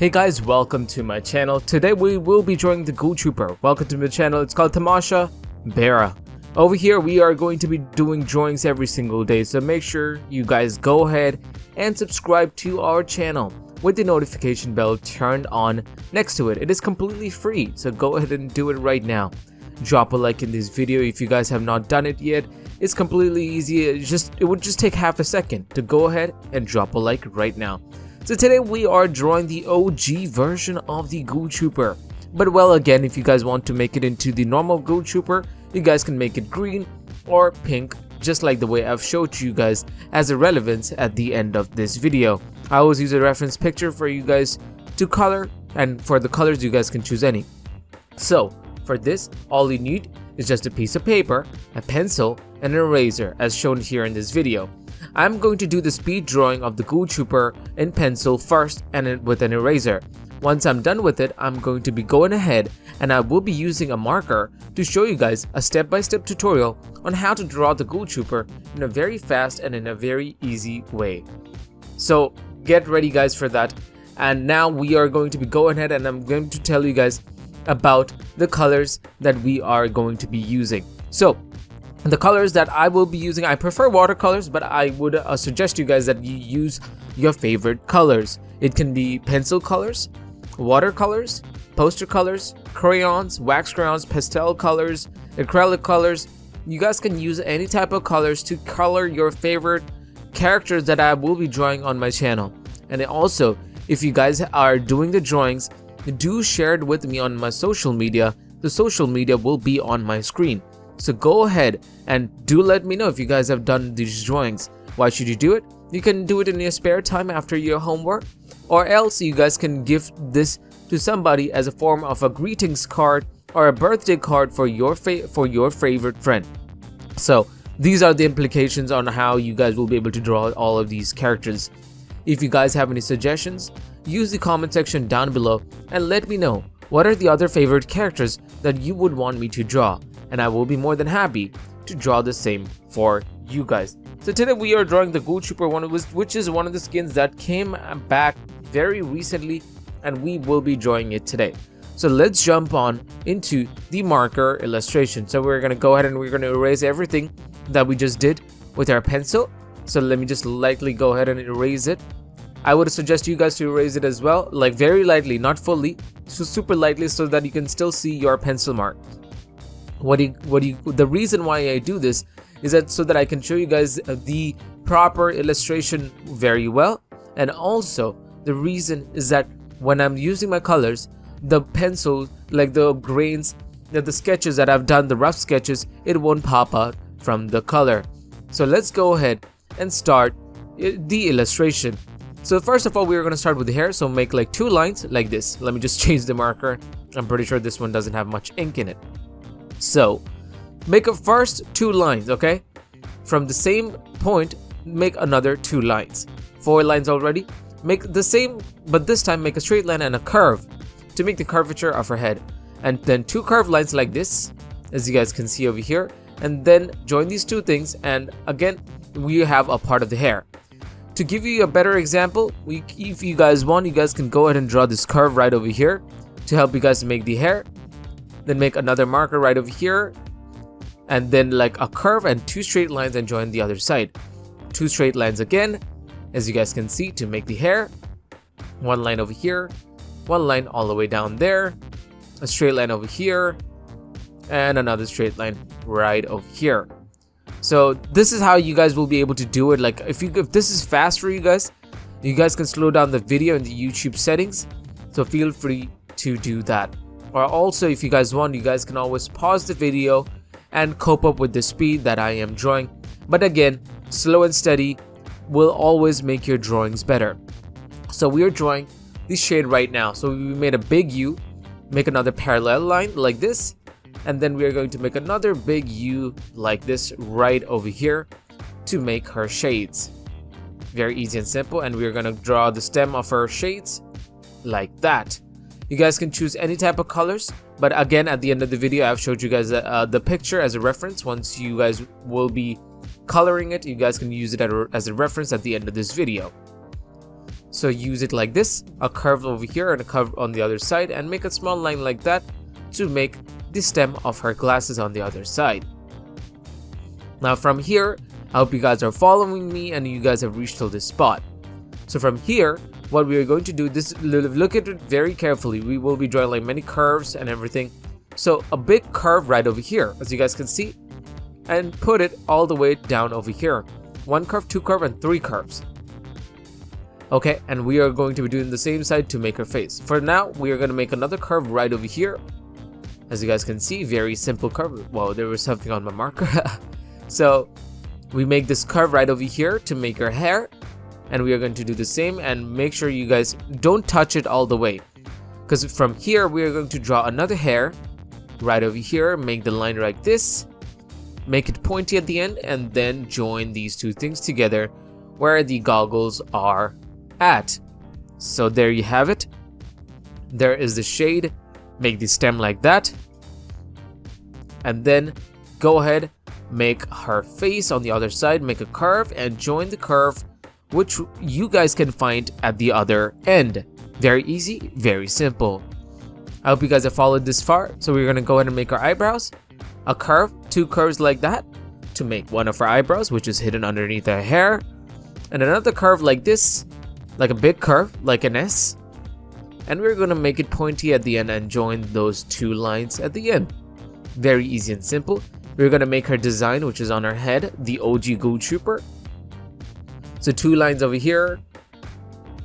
Hey guys, welcome to my channel. Today we will be drawing the GHOUL Trooper. Welcome to my channel. It's called TamashaBera. Over here we are going to be doing drawings every single day, so make sure you guys go ahead and subscribe to our channel with the notification bell turned on next to it. It is completely free, so go ahead and do it right now. Drop a like in this video if you guys have not done it yet. It's completely easy. It would just take half a second to go ahead and drop a like right now. So today we are drawing the OG version of the GHOUL Trooper. But well, again, if you guys want to make it into the normal GHOUL Trooper, you guys can make it green or pink, just like the way I've showed you guys as a relevance at the end of this video. I always use a reference picture for you guys to color, and for the colors you guys can choose any. So for this, all you need is just a piece of paper, a pencil, and an eraser as shown here in this video. I'm going to do the speed drawing of the GHOUL Trooper in pencil first and with an eraser. Once I'm done with it, I'm going to be going ahead and I will be using a marker to show you guys a step-by-step tutorial on how to draw the GHOUL Trooper in a very fast and in a very easy way. So get ready guys for that. And now we are going to be going ahead and I'm going to tell you guys about the colors that we are going to be using. So the colors that I will be using, I prefer watercolors, but I would suggest you guys that you use your favorite colors. It can be pencil colors, watercolors, poster colors, crayons, wax crayons, pastel colors, acrylic colors. You guys can use any type of colors to color your favorite characters that I will be drawing on my channel. And also, if you guys are doing the drawings, do share it with me on my social media. The social media will be on my screen. So go ahead and do let me know if you guys have done these drawings. Why should you do it? You can do it in your spare time after your homework, or else you guys can gift this to somebody as a form of a greetings card or a birthday card for your favorite friend. So these are the implications on how you guys will be able to draw all of these characters. If you guys have any suggestions, use the comment section down below and let me know what are the other favorite characters that you would want me to draw, and I will be more than happy to draw the same for you guys. So today we are drawing the GHOUL Trooper, which is one of the skins that came back very recently, and we will be drawing it today. So let's jump on into the marker illustration. So we're gonna go ahead and we're gonna erase everything that we just did with our pencil. So let me just lightly go ahead and erase it. I would suggest you guys to erase it as well, like very lightly, not fully, so super lightly, so that you can still see your pencil mark. The reason why I do this is that so that I can show you guys the proper illustration very well, and also the reason is that when I'm using my colors, the pencil, like the grains, the sketches that I've done, the rough sketches, it won't pop out from the color. So let's go ahead and start the illustration. So first of all, we're going to start with the hair, so make like 2 lines like this. Let me just change the marker. I'm pretty sure this one doesn't have much ink in it. So make a first 2 lines, okay? From the same point, make another 2 lines. 4 lines already. Make the same, but this time make a straight line and a curve to make the curvature of her head. And then 2 curved lines like this, as you guys can see over here. And then join these 2 things, and again, we have a part of the hair. To give you a better example, if you guys want, you guys can go ahead and draw this curve right over here to help you guys make the hair. Then make another marker right over here, and then like a curve and 2 straight lines, and join the other side. 2 straight lines again, as you guys can see, to make the hair. 1 line over here, 1 line all the way down there, a straight line over here, and another straight line right over here. So this is how you guys will be able to do it. Like if this is fast for you guys can slow down the video in the YouTube settings, so feel free to do that. Or also, if you guys want, you guys can always pause the video and cope up with the speed that I am drawing. But again, slow and steady will always make your drawings better. So we are drawing this shade right now. So we made a big U, make another parallel line like this, and then we are going to make another big U like this right over here to make her shades. Very easy and simple, and we're going to draw the stem of her shades like that. You guys can choose any type of colors, but again, at the end of the video, I've showed you guys the picture as a reference. Once you guys will be coloring it, you guys can use it as a reference at the end of this video. So use it like this, a curve over here and a curve on the other side, and make a small line like that to make the stem of her glasses on the other side. Now from here, I hope you guys are following me and you guys have reached till this spot. So from here, what we are going to do, this, look at it very carefully. We will be drawing like many curves and everything. So a big curve right over here, as you guys can see, and put it all the way down over here. 1 curve, 2 curve, and 3 curves. Okay, and we are going to be doing the same side to make her face. For now, we are going to make another curve right over here. As you guys can see, very simple curve. Wow, there was something on my marker. So we make this curve right over here to make her hair. And we are going to do the same, and make sure you guys don't touch it all the way. Because from here, we are going to draw another hair right over here. Make the line like this. Make it pointy at the end, and then join these two things together where the goggles are at. So there you have it. There is the shade. Make the stem like that, and then go ahead, make her face on the other side, make a curve and join the curve, which you guys can find at the other end. Very easy, very simple. I hope you guys have followed this far. So we're gonna go ahead and make our eyebrows, a curve, 2 curves like that to make one of our eyebrows, which is hidden underneath her hair, and another curve like this, like a big curve, like an S, and we're gonna make it pointy at the end and join those 2 lines at the end. Very easy and simple. We're gonna make her design, which is on her head, the OG GHOUL Trooper. So 2 lines over here,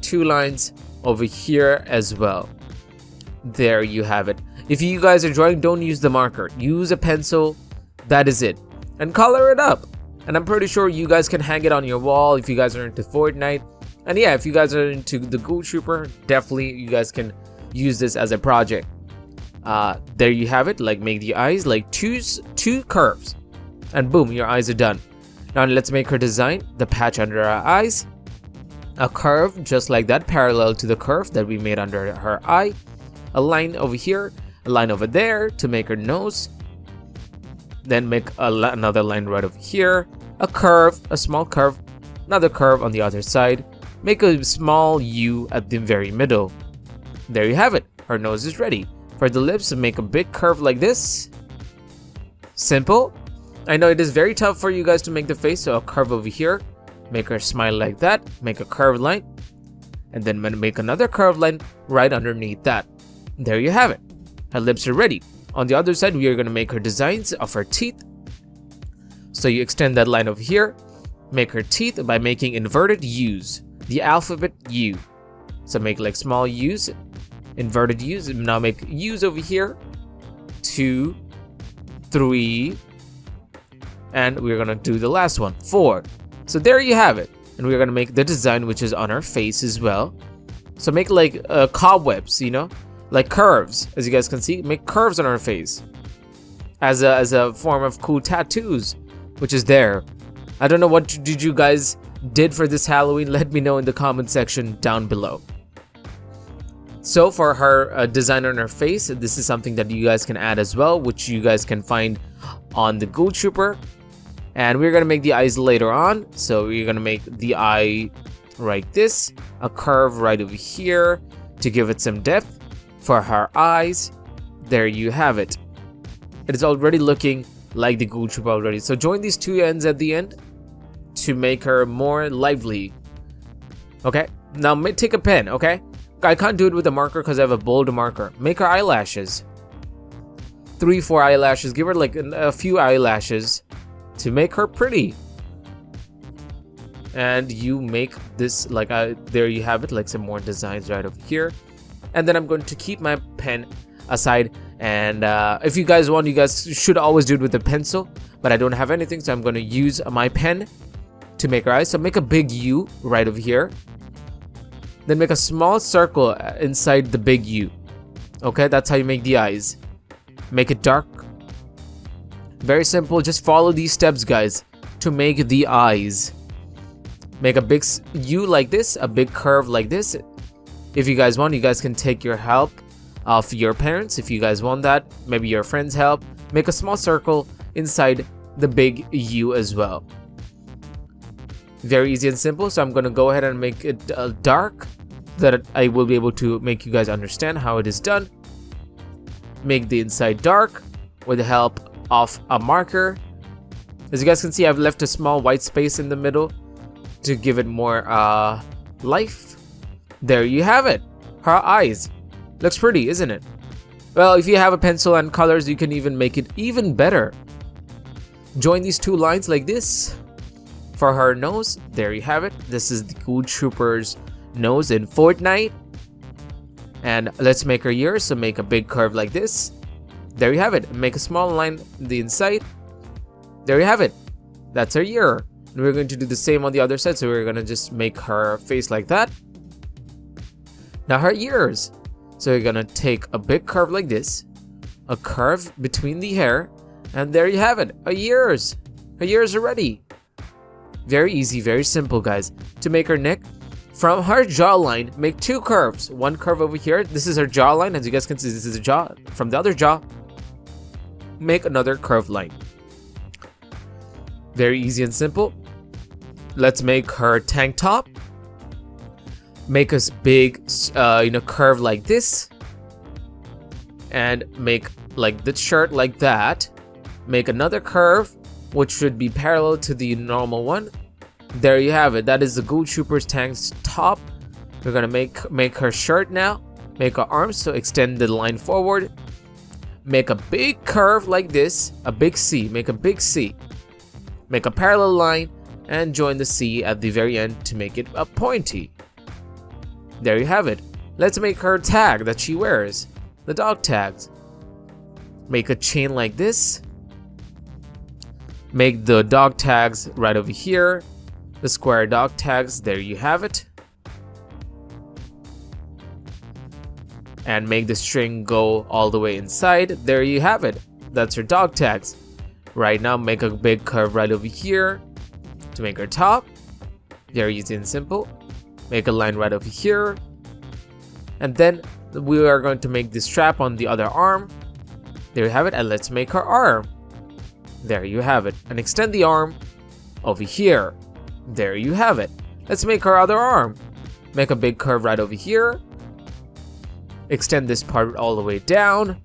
2 lines over here as well. There you have it. If you guys are drawing, don't use the marker. Use a pencil. That is it. And color it up. And I'm pretty sure you guys can hang it on your wall if you guys are into Fortnite. And yeah, if you guys are into the GHOUL Trooper, definitely you guys can use this as a project. There you have it. Like, make the eyes like two curves. And boom, your eyes are done. Now let's make her design, the patch under her eyes. A curve just like that, parallel to the curve that we made under her eye. A line over here, a line over there to make her nose. Then make another line right over here. A curve, a small curve, another curve on the other side. Make a small U at the very middle. There you have it. Her nose is ready. For the lips, make a big curve like this. Simple. I know it is very tough for you guys to make the face, so a curve over here. Make her smile like that. Make a curved line. And then make another curved line right underneath that. There you have it. Her lips are ready. On the other side, we are going to make her designs of her teeth. So you extend that line over here. Make her teeth by making inverted U's. The alphabet U. So make like small U's. Inverted U's. Now make U's over here. 2, 3. And we're going to do the last one. 4. So there you have it. And we're going to make the design which is on her face as well. So make like cobwebs, you know. Like curves, as you guys can see. Make curves on her face as a form of cool tattoos, which is there. I don't know what did you guys did for this Halloween. Let me know in the comment section down below. So for her design on her face, this is something that you guys can add as well, which you guys can find on the GHOUL Trooper. And we're gonna make the eyes later on. So we're gonna make the eye like this, a curve right over here to give it some depth. For her eyes, there you have it. It is already looking like the GHOUL Trooper already. So join these 2 ends at the end to make her more lively. Okay, now take a pen. Okay, I can't do it with a marker because I have a bold marker. Make her eyelashes. 3, 4 eyelashes. Give her like a few eyelashes to make her pretty. And you make this like there you have it, like some more designs right over here. And then I'm going to keep my pen aside, and if you guys want, you guys should always do it with a pencil, but I don't have anything, so I'm going to use my pen to make her eyes. So make a big U right over here, then make a small circle inside the big U. Okay, that's how you make the eyes. Make it dark. Very simple. Just follow these steps, guys, to make the eyes. Make a big U like this, a big curve like this. If you guys want, you guys can take your help of your parents. If you guys want that, maybe your friends' help. Make a small circle inside the big U as well. Very easy and simple. So I'm gonna go ahead and make it dark, that I will be able to make you guys understand how it is done. Make the inside dark with the help of a marker. As you guys can see, I've left a small white space in the middle to give it more life. There you have it. Her eyes. Looks pretty, isn't it? Well, if you have a pencil and colors, you can even make it even better. Join these two lines like this. For her nose, there you have it. This is the Ghoul Trooper's nose in Fortnite. And let's make her ears, so make a big curve like this. There you have it. Make a small line on the inside. There you have it. That's her ear. And we're going to do the same on the other side, so we're going to just make her face like that. Now her ears. So you're gonna take a big curve like this, a curve between the hair, and there you have it. Her ears. Her ears are ready. Very easy, very simple, guys. To make her neck, from her jawline, make two curves. One curve over here. This is her jawline. As you guys can see, this is the jaw. From the other jaw, make another curved line. Very easy and simple. Let's make her tank top. Make us big, curve like this, and make like the shirt like that. Make another curve, which should be parallel to the normal one. There you have it. That is the Ghoul Trooper's tank top. We're gonna make her shirt now. Make her arms, so extend the line forward. Make a big curve like this, a big C. Make a big C. Make a parallel line and join the C at the very end to make it a pointy. There you have it. Let's make her tag that she wears, the dog tags. Make a chain like this. Make the dog tags right over here, the square dog tags. There you have it. And make the string go all the way inside. There you have it. That's her dog tags. Right now, make a big curve right over here to make her top. Very easy and simple. Make a line right over here. And then we are going to make the strap on the other arm. There you have it. And let's make her arm. There you have it. And extend the arm over here. There you have it. Let's make her other arm. Make a big curve right over here. Extend this part all the way down.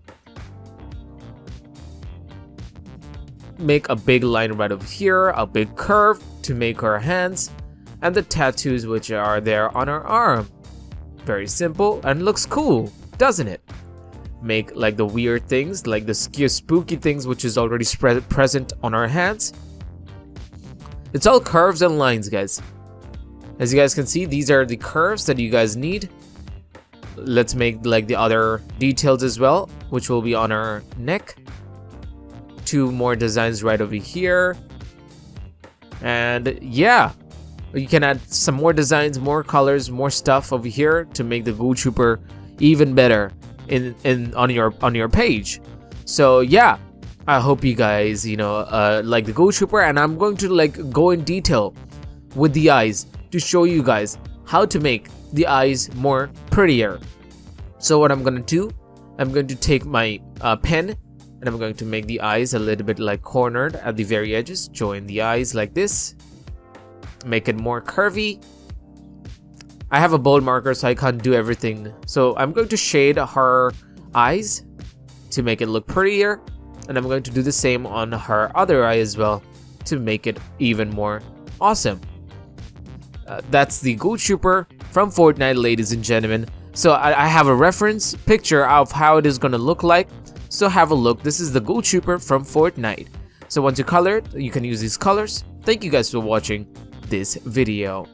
Make a big line right over here. A big curve to make her hands. And the tattoos which are there on her arm. Very simple and looks cool, doesn't it? Make like the weird things, like the spooky things which is already present on our hands. It's all curves and lines, guys. As you guys can see, these are the curves that you guys need. Let's make like the other details as well, which will be on our neck. Two more designs right over here. And yeah. You can add some more designs, more colors, more stuff over here to make the Ghoul Trooper even better on your page. So yeah, I hope you guys like the Ghoul Trooper, and I'm going to like go in detail with the eyes to show you guys how to make the eyes more prettier. So what I'm gonna do, I'm going to take my pen and I'm going to make the eyes a little bit like cornered at the very edges. Join the eyes like this. Make it more curvy. I have a bold marker, so I can't do everything. So I'm going to shade her eyes to make it look prettier. And I'm going to do the same on her other eye as well to make it even more awesome. That's the Ghoul Trooper from Fortnite, ladies and gentlemen. So I have a reference picture of how it is going to look like. So have a look. This is the Ghoul Trooper from Fortnite. So once you color it, you can use these colors. Thank you guys for watching this video.